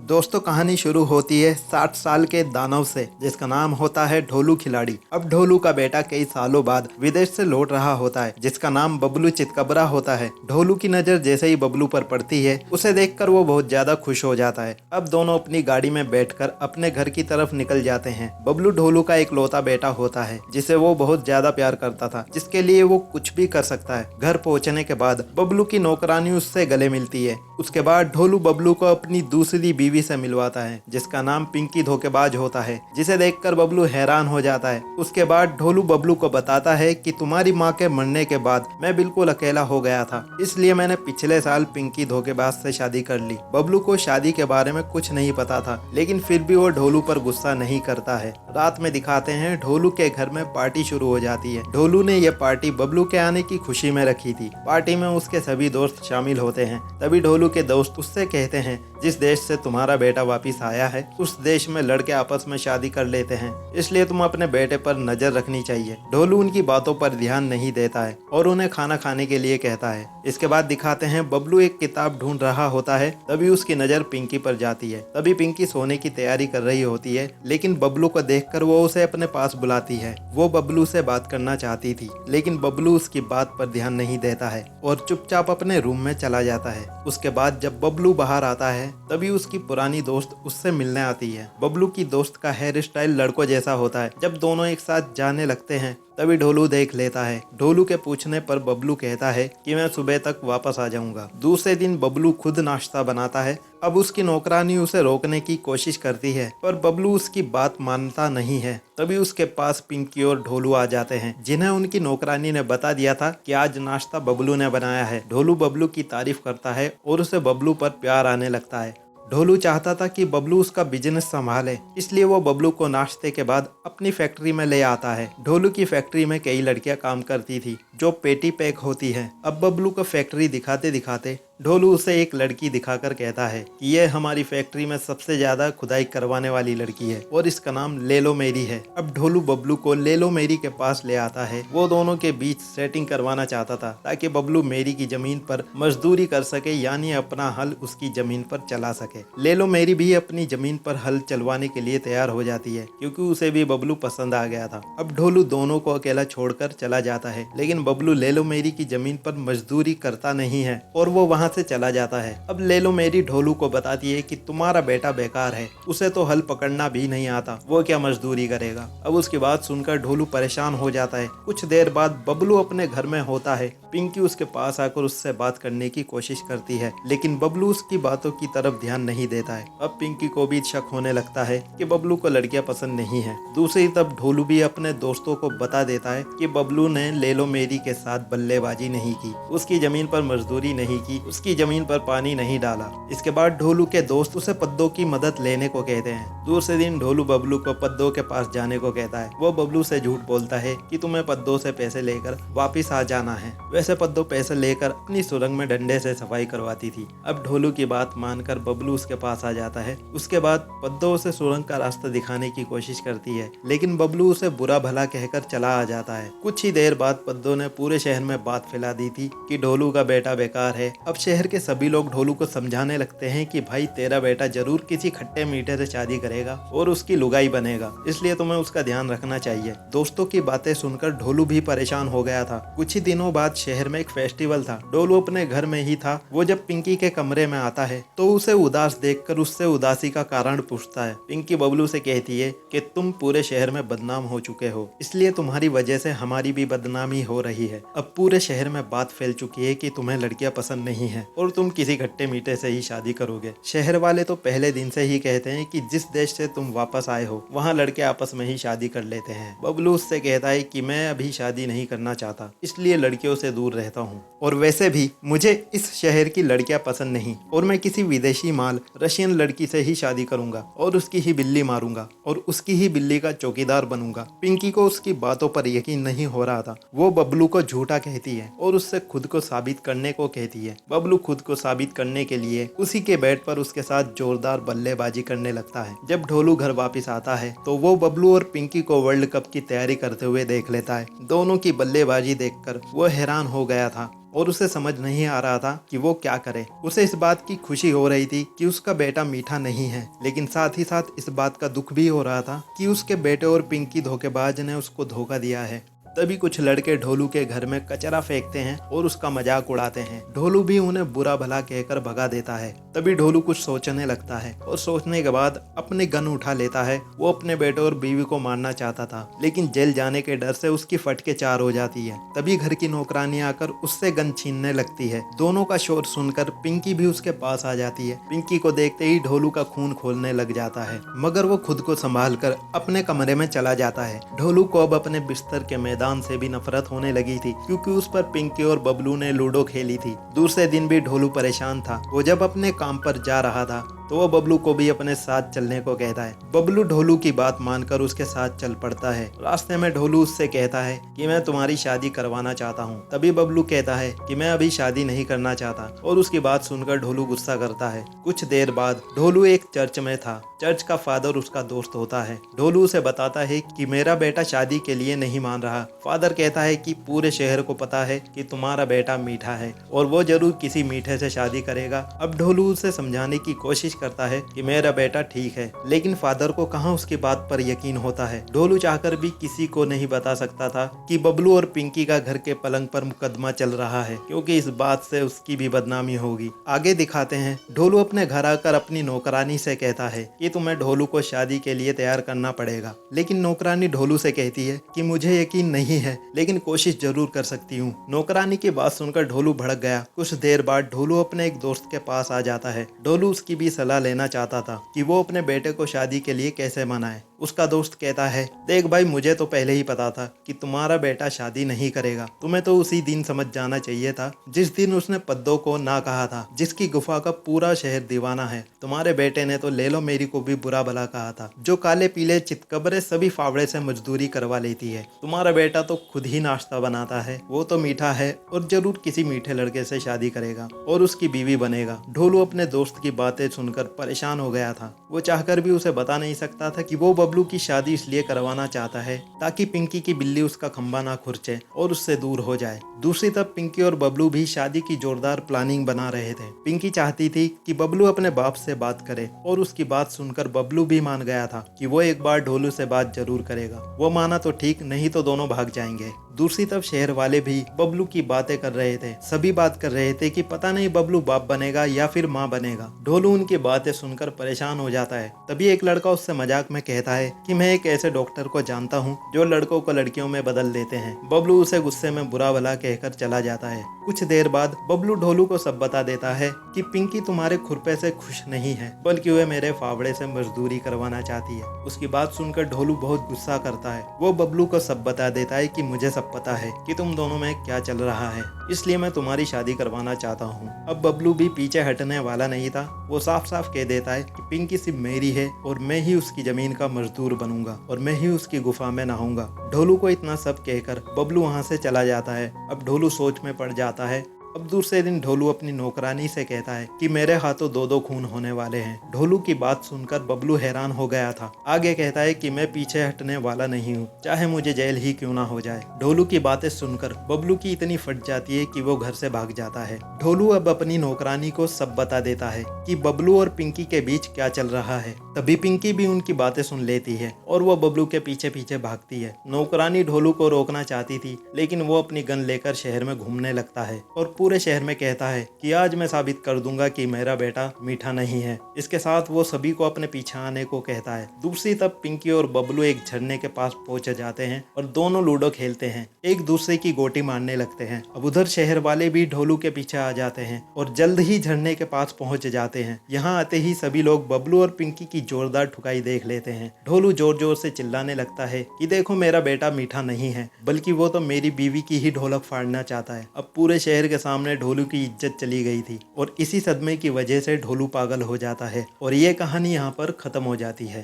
दोस्तों कहानी शुरू होती है 60 साल के दानव से जिसका नाम होता है ढोलू खिलाड़ी। अब ढोलू का बेटा कई सालों बाद विदेश से लौट रहा होता है जिसका नाम बबलू चितकबरा होता है। ढोलू की नजर जैसे ही बबलू पर पड़ती है उसे देखकर वो बहुत ज्यादा खुश हो जाता है। अब दोनों अपनी गाड़ी में बैठकर अपने घर की तरफ निकल जाते हैं। बबलू ढोलू का इकलौता बेटा होता है जिसे वो बहुत ज्यादा प्यार करता था, जिसके लिए वो कुछ भी कर सकता है। घर पहुंचने के बाद बबलू की नौकरानी उससे गले मिलती है। उसके बाद ढोलू बबलू को अपनी दूसरी बीवी से मिलवाता है जिसका नाम पिंकी धोखेबाज होता है, जिसे देखकर बबलू हैरान हो जाता है। उसके बाद ढोलू बबलू को बताता है कि तुम्हारी माँ के मरने के बाद मैं बिल्कुल अकेला हो गया था, इसलिए मैंने पिछले साल पिंकी धोखेबाज से शादी कर ली। बबलू को शादी के बारे में कुछ नहीं पता था, लेकिन फिर भी वो ढोलू पर गुस्सा नहीं करता है। रात में दिखाते हैं ढोलू के घर में पार्टी शुरू हो जाती है। ढोलू ने यह पार्टी बबलू के आने की खुशी में रखी थी। पार्टी में उसके सभी दोस्त शामिल होते हैं। तभी ढोलू के दोस्त उससे कहते हैं जिस देश से तुम्हारा बेटा वापिस आया है उस देश में लड़के आपस में शादी कर लेते हैं, इसलिए तुम अपने बेटे पर नजर रखनी चाहिए। ढोलू उनकी बातों पर ध्यान नहीं देता है और उन्हें खाना खाने के लिए कहता है। इसके बाद दिखाते हैं बबलू एक किताब ढूंढ रहा होता है। तभी उसकी नजर पिंकी पर जाती है। तभी पिंकी सोने की तैयारी कर रही होती है, लेकिन बबलू को देखकर वो उसे अपने पास बुलाती है। वो बबलू से बात करना चाहती थी, लेकिन बबलू उसकी बात पर ध्यान नहीं देता है और चुपचाप अपने रूम में चला जाता है। उसके बाद जब बबलू बाहर आता है तभी उसकी पुरानी दोस्त उससे मिलने आती है। बबलू की दोस्त का हेयर स्टाइल लड़कों जैसा होता है। जब दोनों एक साथ जाने लगते हैं तभी ढोलू देख लेता है। ढोलू के पूछने पर बबलू कहता है कि मैं सुबह तक वापस आ जाऊंगा। दूसरे दिन बबलू खुद नाश्ता बनाता है। अब उसकी नौकरानी उसे रोकने की कोशिश करती है पर बबलू उसकी बात मानता नहीं है। तभी उसके पास पिंकी और ढोलू आ जाते हैं, जिन्हें उनकी नौकरानी ने बता दिया था कि आज नाश्ता बबलू ने बनाया है। ढोलू बबलू की तारीफ करता है और उसे बबलू पर प्यार आने लगता है। ढोलू चाहता था कि बबलू उसका बिजनेस संभाले, इसलिए वो बबलू को नाश्ते के बाद अपनी फैक्ट्री में ले आता है। ढोलू की फैक्ट्री में कई लड़कियां काम करती थी जो पेटी पैक होती है। अब बबलू को फैक्ट्री दिखाते दिखाते ढोलू उसे एक लड़की दिखाकर कहता है कि ये हमारी फैक्ट्री में सबसे ज्यादा खुदाई करवाने वाली लड़की है और इसका नाम लेलो मेरी है। अब ढोलू बबलू को लेलो मेरी के पास ले आता है। वो दोनों के बीच सेटिंग करवाना चाहता था ताकि बबलू मेरी की जमीन पर मजदूरी कर सके, यानी अपना हल उसकी जमीन पर चला सके। लेलो मेरी भी अपनी जमीन पर हल चलवाने के लिए तैयार हो जाती है क्योंकि उसे भी बबलू पसंद आ गया था। अब ढोलू दोनों को अकेला छोड़कर चला जाता है, लेकिन बबलू लेलो मेरी की जमीन पर मजदूरी करता नहीं है और वो वहाँ से चला जाता है। अब लेलो मेरी ढोलू को बताती है कि तुम्हारा बेटा बेकार है, उसे तो हल पकड़ना भी नहीं आता, वो क्या मजदूरी करेगा। अब उसकी बात सुनकर ढोलू परेशान हो जाता है। कुछ देर बाद बबलू अपने घर में होता है। पिंकी उसके पास आकर उससे बात करने की कोशिश करती है, लेकिन बबलू उसकी बातों की तरफ ध्यान नहीं देता है। अब पिंकी को भी शक होने लगता है कि बबलू को लड़कियां पसंद नहीं है। दूसरी तरफ ढोलू भी अपने दोस्तों को बता देता है कि बबलू ने लेलो मेरी के साथ बल्लेबाजी नहीं की, उसकी जमीन पर मजदूरी नहीं की, उसकी जमीन पर पानी नहीं डाला। इसके बाद ढोलू के दोस्त उसे पद्दो की मदद लेने को कहते हैं। दूसरे दिन ढोलू बबलू को पद्दो के पास जाने को कहता है। वो बबलू से झूठ बोलता है कि तुम्हें पद्दो से पैसे लेकर वापिस आ जाना है। वैसे पद्दो पैसे लेकर अपनी सुरंग में डंडे से सफाई करवाती थी। अब ढोलू की बात मानकर बबलू उसके पास आ जाता है। उसके बाद पद्दो उसे सुरंग का रास्ता दिखाने की कोशिश करती है, लेकिन बबलू उसे बुरा भला कहकर चला आ जाता है। कुछ ही देर बाद पद्दो ने पूरे शहर में बात फैला दी थी कि ढोलू का बेटा बेकार है। अब शहर के सभी लोग ढोलू को समझाने लगते हैं कि भाई तेरा बेटा जरूर किसी खट्टे मीठे से शादी करेगा और उसकी लुगाई बनेगा, इसलिए तुम्हें उसका ध्यान रखना चाहिए। दोस्तों की बातें सुनकर ढोलू भी परेशान हो गया था। कुछ ही दिनों बाद शहर में एक फेस्टिवल था। ढोलू अपने घर में ही था। वो जब पिंकी के कमरे में आता है तो उसे उदास देखकर उससे उदासी का कारण पूछता है। पिंकी बबलू से कहती है कि तुम पूरे शहर में बदनाम हो चुके हो, इसलिए तुम्हारी वजह से हमारी भी बदनामी हो रही है। अब पूरे शहर में बात फैल चुकी है कि तुम्हें लड़कियां पसंद नहीं है और तुम किसी खट्टे मीठे से ही शादी करोगे। शहर वाले तो पहले दिन से ही कहते हैं कि जिस देश से तुम वापस आए हो वहाँ लड़के आपस में ही शादी कर लेते हैं। बबलू उससे कहता है कि मैं अभी शादी नहीं करना चाहता, इसलिए लड़कियों से दूर रहता हूँ और वैसे भी मुझे इस शहर की लड़कियां पसंद नहीं और मैं किसी विदेशी माल रशियन लड़की से ही शादी करूंगा और उसकी ही बिल्ली मारूंगा और उसकी ही बिल्ली का चौकीदार बनूंगा। पिंकी को उसकी बातों पर यकीन नहीं हो रहा था। वो बबलू को झूठा कहती है और उससे खुद को साबित करने को कहती है। बबलू खुद को साबित करने के लिए उसी के बेड पर उसके साथ जोरदार बल्लेबाजी करने लगता है। जब ढोलू घर वापस आता है तो वो बबलू और पिंकी को वर्ल्ड कप की तैयारी करते हुए देख लेता है। दोनों की बल्लेबाजी देखकर वो हैरान हो गया था और उसे समझ नहीं आ रहा था कि वो क्या करे। उसे इस बात की खुशी हो रही थी कि उसका बेटा मीठा नहीं है, लेकिन साथ ही साथ इस बात का दुख भी हो रहा था कि उसके बेटे और पिंकी धोखेबाज ने उसको धोखा दिया है। तभी कुछ लड़के ढोलू के घर में कचरा फेंकते हैं और उसका मजाक उड़ाते हैं। ढोलू भी उन्हें बुरा भला कहकर भगा देता है। तभी ढोलू कुछ सोचने लगता है और सोचने के बाद अपनी गन उठा लेता है। वो अपने बेटे और बीवी को मारना चाहता था, लेकिन जेल जाने के डर से उसकी फटके चार हो जाती है। तभी घर की नौकरानी आकर उससे गन छीनने लगती है। दोनों का शोर सुनकर पिंकी भी उसके पास आ जाती है। पिंकी को देखते ही ढोलू का खून खोलने लग जाता है, मगर वो खुद को संभाल कर अपने कमरे में चला जाता है। ढोलू को अब अपने बिस्तर के मैदान से भी नफरत होने लगी थी, क्योंकि उस पर पिंकी और बबलू ने लूडो खेली थी। दूसरे दिन भी ढोलू परेशान था। वो जब अपने काम पर जा रहा था तो वो बबलू को भी अपने साथ चलने को कहता है। बबलू ढोलू की बात मानकर उसके साथ चल पड़ता है। रास्ते में ढोलू उससे कहता है कि मैं तुम्हारी शादी करवाना चाहता हूँ। तभी बबलू कहता है कि मैं अभी शादी नहीं करना चाहता, और उसकी बात सुनकर ढोलू गुस्सा करता है। कुछ देर बाद ढोलू एक चर्च में था। चर्च का फादर उसका दोस्त होता है। ढोलू उसे बताता है कि मेरा बेटा शादी के लिए नहीं मान रहा। फादर कहता है कि पूरे शहर को पता है कि तुम्हारा बेटा मीठा है और वो जरूर किसी मीठे से शादी करेगा। अब ढोलू उसे समझाने की कोशिश करता है कि मेरा बेटा ठीक है, लेकिन फादर को कहाँ उसकी बात पर यकीन होता है। ढोलू चाहकर भी किसी को नहीं बता सकता था कि बबलू और पिंकी का घर के पलंग पर मुकदमा चल रहा है, क्योंकि इस बात से उसकी भी बदनामी होगी। आगे दिखाते हैं ढोलू अपने घर आकर अपनी नौकरानी से कहता है कि तुम्हें ढोलू को शादी के लिए तैयार करना पड़ेगा, लेकिन नौकरानी ढोलू से कहती है कि मुझे यकीन नहीं है, लेकिन कोशिश जरूर कर सकती हूँ। नौकरानी की बात सुनकर ढोलू भड़क गया। कुछ देर बाद ढोलू अपने एक दोस्त के पास आ जाता है। ढोलू उसकी भी सलाह लेना चाहता था कि वो अपने बेटे को शादी के लिए कैसे मनाए। उसका दोस्त कहता है, देख भाई, मुझे तो पहले ही पता था कि तुम्हारा बेटा शादी नहीं करेगा। तुम्हें तो उसी दिन समझ जाना चाहिए था जिस दिन उसने पद्दो को ना कहा था, जिसकी गुफा का पूरा शहर दीवाना है। तुम्हारे बेटे ने तो लेलो मेरी को भी बुरा भला कहा था, जो काले पीले चितकबरे सभी फावड़े से मजदूरी करवा लेती है। तुम्हारा बेटा तो खुद ही नाश्ता बनाता है, वो तो मीठा है और जरूर किसी मीठे लड़के से शादी करेगा और उसकी बीवी बनेगा। ढोलू अपने दोस्त की बातें सुनकर परेशान हो गया था। वो चाहकर भी उसे बता नहीं सकता था कि वो बबलू की शादी इसलिए करवाना चाहता है ताकि पिंकी की बिल्ली उसका खंबा ना खुरचे और उससे दूर हो जाए। दूसरी तरफ पिंकी और बबलू भी शादी की जोरदार प्लानिंग बना रहे थे। पिंकी चाहती थी कि बबलू अपने बाप से बात करे, और उसकी बात सुनकर बबलू भी मान गया था कि वो एक बार ढोलू से बात जरूर करेगा। वो माना तो ठीक, नहीं तो दोनों भाग जाएंगे। दूसरी तरफ शहर वाले भी बबलू की बातें कर रहे थे। सभी बात कर रहे थे कि पता नहीं बबलू बाप बनेगा या फिर माँ बनेगा। ढोलू उनकी बातें सुनकर परेशान हो जाता है। तभी एक लड़का उससे मजाक में कहता है कि मैं एक ऐसे डॉक्टर को जानता हूँ जो लड़कों को लड़कियों में बदल देते हैं। बबलू उसे गुस्से में बुरा भला कहकर चला जाता है। कुछ देर बाद बबलू ढोलू को सब बता देता है कि पिंकी तुम्हारे खुरपे से खुश नहीं है, बल्कि वह मेरे फावड़े से मजदूरी करवाना चाहती है। उसकी बात सुनकर ढोलू बहुत गुस्सा करता है। वो बबलू को सब बता देता है कि मुझे सब पता है कि तुम दोनों में क्या चल रहा है, इसलिए मैं तुम्हारी शादी करवाना चाहता हूँ। अब बबलू भी पीछे हटने वाला नहीं था। वो साफ साफ कह देता है कि पिंकी सिर्फ मेरी है और मैं ही उसकी जमीन का मजदूर बनूंगा और मैं ही उसकी गुफा में नहाऊंगा। ढोलू को इतना सब कहकर बबलू वहां से चला जाता है। अब ढोलू सोच में पड़ जाता है। अब दूसरे दिन ढोलू अपनी नौकरानी से कहता है कि मेरे हाथों दो दो खून होने वाले हैं। ढोलू की बात सुनकर बबलू हैरान हो गया था। आगे कहता है कि मैं पीछे हटने वाला नहीं हूँ, चाहे मुझे जेल ही क्यों ना हो जाए। ढोलू की बातें सुनकर बबलू की इतनी फट जाती है कि वो घर से भाग जाता है। ढोलू अब अपनी नौकरानी को सब बता देता है कि बबलू और पिंकी के बीच क्या चल रहा है। तभी पिंकी भी उनकी बातें सुन लेती है और वो बबलू के पीछे पीछे भागती है। नौकरानी ढोलू को रोकना चाहती थी, लेकिन वो अपनी गन लेकर शहर में घूमने लगता है और पूरे शहर में कहता है कि आज मैं साबित कर दूंगा कि मेरा बेटा मीठा नहीं है। इसके साथ वो सभी को अपने पीछे आने को कहता है। दूसरी तरफ पिंकी और बबलू एक झरने के पास पहुंच जाते हैं और दोनों लूडो खेलते हैं, एक दूसरे की गोटी मारने लगते हैं। अब उधर शहर वाले भी ढोलू के पीछे आ जाते हैं और जल्द ही झरने के पास पहुंच जाते हैं। यहाँ आते ही सभी लोग बबलू और पिंकी की जोरदार ठुकाई देख लेते हैं। ढोलू जोर जोर से चिल्लाने लगता है कि देखो, मेरा बेटा मीठा नहीं है, बल्कि वो तो मेरी बीवी की ही ढोलक फाड़ना चाहता है। अब पूरे शहर के सामने ढोलू की इज्जत चली गई थी और इसी सदमे की वजह से ढोलू पागल हो जाता है और ये कहानी यहाँ पर खत्म हो जाती है।